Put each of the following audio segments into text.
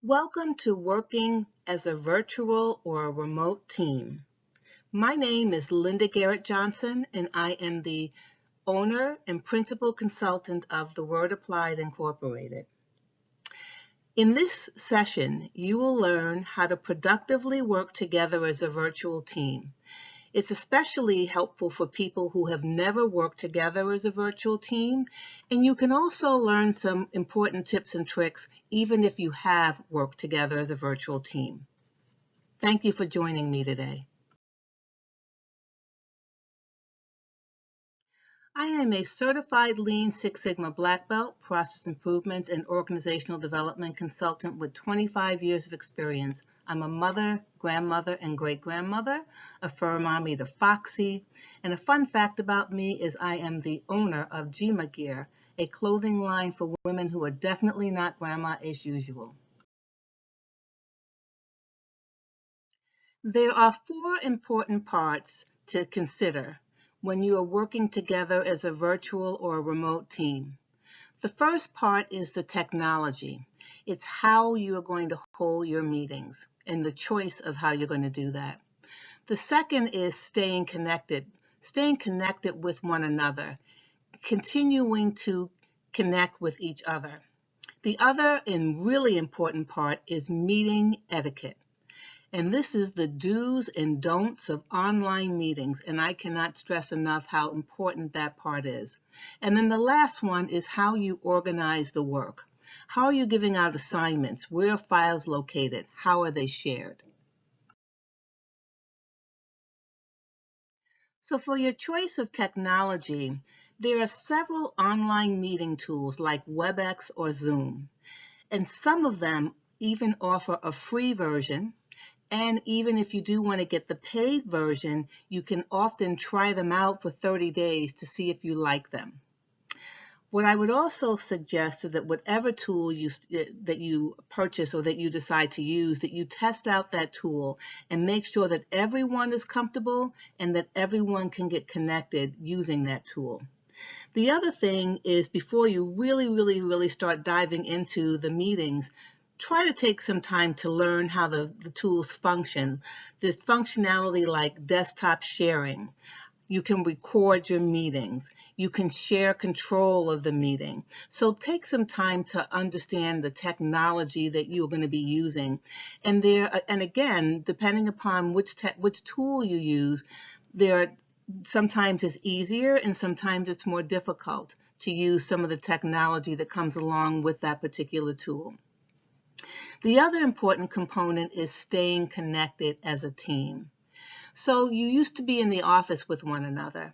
Welcome to Working as a Virtual or a Remote Team. My name is Linda Garrett-Johnson, and I am the owner and principal consultant of The Word Applied Incorporated. In this session, you will learn how to productively work together as a virtual team. It's especially helpful for people who have never worked together as a virtual team, and you can also learn some important tips and tricks even if you have worked together as a virtual team. Thank you for joining me today. I am a certified Lean Six Sigma Black Belt, process improvement, and organizational development consultant with 25 years of experience. I'm a mother, grandmother, and great-grandmother, a fur mommy to Foxy, and a fun fact about me is I am the owner of Gima Gear, a clothing line for women who are definitely not grandma as usual. There are four important parts to consider when you are working together as a virtual or a remote team. The first part is the technology. It's how you are going to hold your meetings and the choice of how you're going to do that. The second is staying connected with one another, continuing to connect with each other. The other and really important part is meeting etiquette. And this is the do's and don'ts of online meetings, and I cannot stress enough how important that part is. And then the last one is how you organize the work. How are you giving out assignments? Where are files located? How are they shared? So for your choice of technology, there are several online meeting tools like WebEx or Zoom, and some of them even offer a free version. And even if you do want to get the paid version, you can often try them out for 30 days to see if you like them. What I would also suggest is that whatever tool that you purchase or that you decide to use, that you test out that tool and make sure that everyone is comfortable and that everyone can get connected using that tool. The other thing is before you really start diving into the meetings, try to take some time to learn how the tools function. There's functionality like desktop sharing. You can record your meetings. You can share control of the meeting. So take some time to understand the technology that you're going to be using. And again, depending upon which tool you use, sometimes it's easier and sometimes it's more difficult to use some of the technology that comes along with that particular tool. The other important component is staying connected as a team. So you used to be in the office with one another,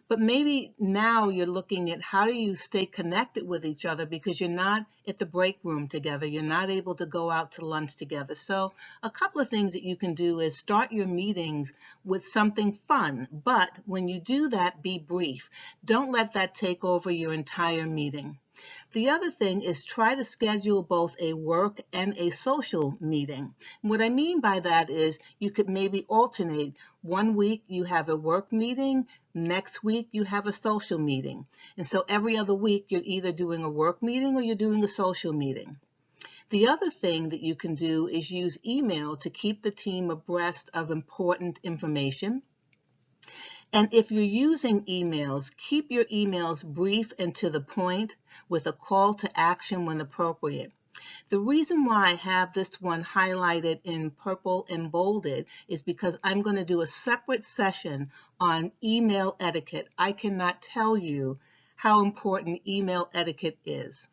but maybe now you're looking at how do you stay connected with each other because you're not at the break room together, you're not able to go out to lunch together. So a couple of things that you can do is start your meetings with something fun, but when you do that, be brief. Don't let that take over your entire meeting. The other thing is try to schedule both a work and a social meeting. What I mean by that is you could maybe alternate. One week you have a work meeting, next week you have a social meeting. And so every other week you're either doing a work meeting or you're doing a social meeting. The other thing that you can do is use email to keep the team abreast of important information. And if you're using emails, keep your emails brief and to the point with a call to action when appropriate. The reason why I have this one highlighted in purple and bolded is because I'm going to do a separate session on email etiquette. I cannot tell you how important email etiquette is.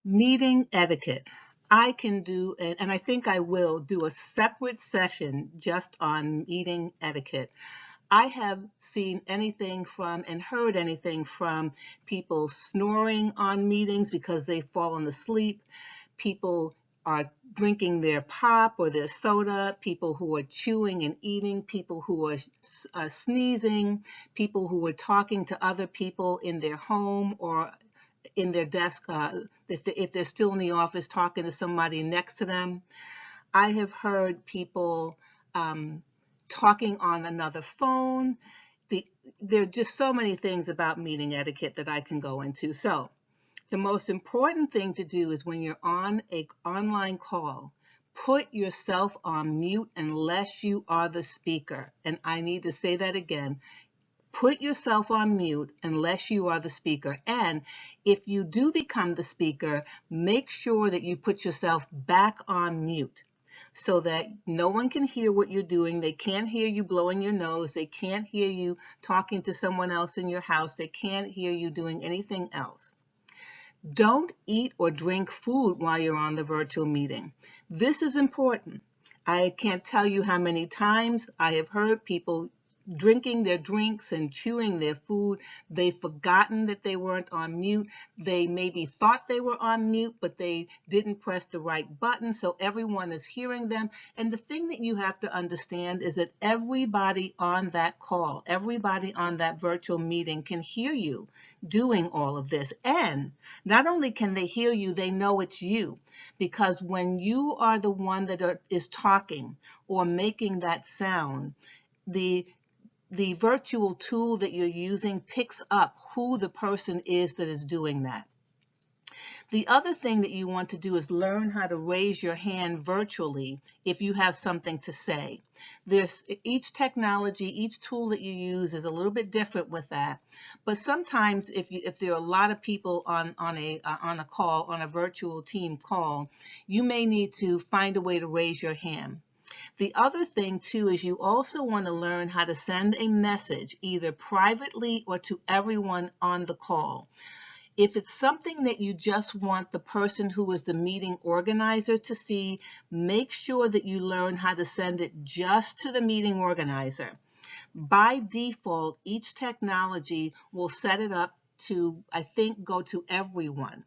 Meeting etiquette. I can do, and I think I will do a separate session just on meeting etiquette. I have seen anything from and heard anything from people snoring on meetings because they've fallen asleep, people are drinking their pop or their soda, people who are chewing and eating, people who are sneezing, people who are talking to other people in their home or in their desk, if they're still in the office talking to somebody next to them. I have heard people talking on another phone. there are just so many things about meeting etiquette that I can go into. So the most important thing to do is when you're on an online call, put yourself on mute unless you are the speaker. And I need to say that again. Put yourself on mute unless you are the speaker. And if you do become the speaker, make sure that you put yourself back on mute so that no one can hear what you're doing. They can't hear you blowing your nose. They can't hear you talking to someone else in your house. They can't hear you doing anything else. Don't eat or drink food while you're on the virtual meeting. This is important. I can't tell you how many times I have heard people drinking their drinks and chewing their food. They've forgotten that they weren't on mute. They maybe thought they were on mute, but they didn't press the right button, so everyone is hearing them. And the thing that you have to understand is that everybody on that call, everybody on that virtual meeting can hear you doing all of this. And not only can they hear you, they know it's you. Because when you are the one that is talking or making that sound, the virtual tool that you're using picks up who the person is that is doing that. The other thing that you want to do is learn how to raise your hand virtually if you have something to say. Each technology, each tool that you use is a little bit different with that. But sometimes if there are a lot of people on a call, on a virtual team call, you may need to find a way to raise your hand. The other thing too is you also want to learn how to send a message either privately or to everyone on the call. If it's something that you just want the person who is the meeting organizer to see, make sure that you learn how to send it just to the meeting organizer. By default, each technology will set it up to, I think, go to everyone.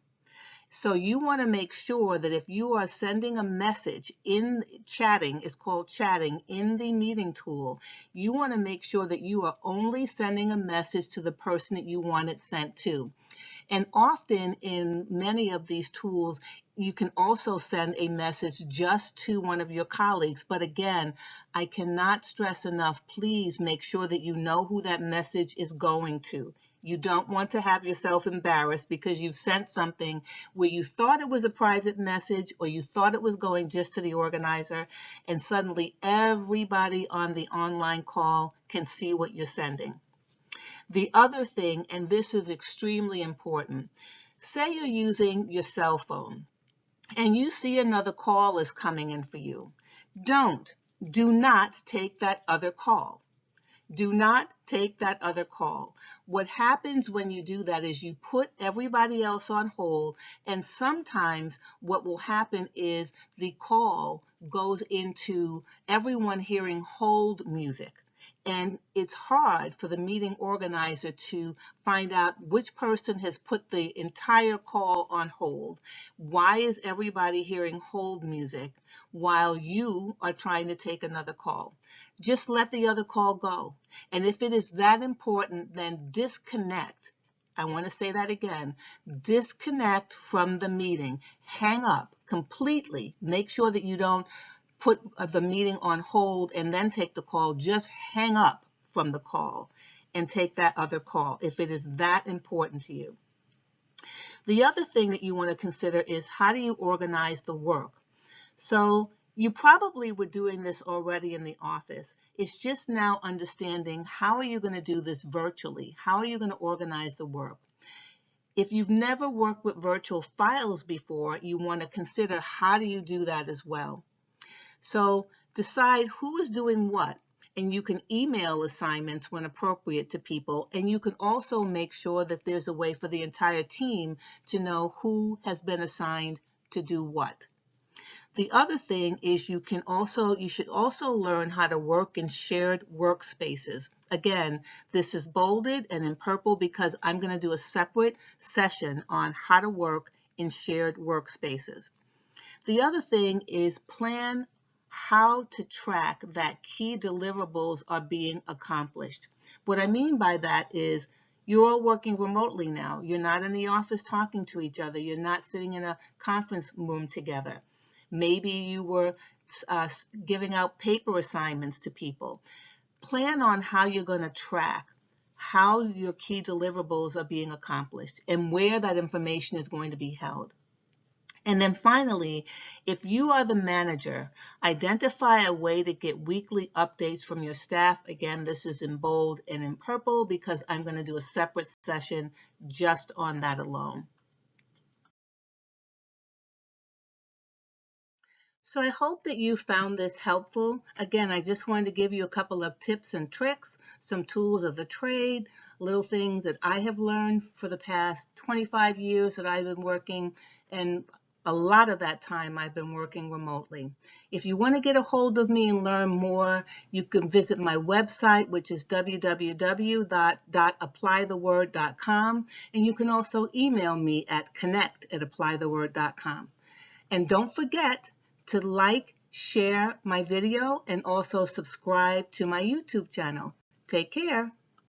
So you want to make sure that if you are sending a message in chatting, it's called chatting in the meeting tool, you want to make sure that you are only sending a message to the person that you want it sent to. And often in many of these tools, you can also send a message just to one of your colleagues. But again, I cannot stress enough, please make sure that you know who that message is going to. You don't want to have yourself embarrassed because you've sent something where you thought it was a private message or you thought it was going just to the organizer, and suddenly everybody on the online call can see what you're sending. The other thing, and this is extremely important, say you're using your cell phone and you see another call is coming in for you. Do not take that other call. Do not take that other call. What happens when you do that is you put everybody else on hold, and sometimes what will happen is the call goes into everyone hearing hold music. And it's hard for the meeting organizer to find out which person has put the entire call on hold. Why is everybody hearing hold music while you are trying to take another call? Just let the other call go. And if it is that important, then disconnect. I want to say that again. Disconnect from the meeting. Hang up completely. Make sure that you don't put the meeting on hold and then take the call. Just hang up from the call and take that other call if it is that important to you. The other thing that you want to consider is how do you organize the work? So you probably were doing this already in the office. It's just now understanding how are you going to do this virtually? How are you going to organize the work? If you've never worked with virtual files before, you want to consider how do you do that as well. So decide who is doing what, and you can email assignments when appropriate to people, and you can also make sure that there's a way for the entire team to know who has been assigned to do what. The other thing is you should also learn how to work in shared workspaces. Again, this is bolded and in purple because I'm going to do a separate session on how to work in shared workspaces. The other thing is plan how to track that key deliverables are being accomplished. What I mean by that is you're all working remotely now. You're not in the office talking to each other. You're not sitting in a conference room together. Maybe you were giving out paper assignments to people. Plan on how you're going to track how your key deliverables are being accomplished and where that information is going to be held. And then finally, if you are the manager, identify a way to get weekly updates from your staff. Again, this is in bold and in purple because I'm going to do a separate session just on that alone. So I hope that you found this helpful. Again, I just wanted to give you a couple of tips and tricks, some tools of the trade, little things that I have learned for the past 25 years that I've been working, and a lot of that time I've been working remotely. If you want to get a hold of me and learn more, you can visit my website, which is www.applytheword.com, and you can also email me at connect@applytheword.com. And don't forget to like, share my video, and also subscribe to my YouTube channel. Take care.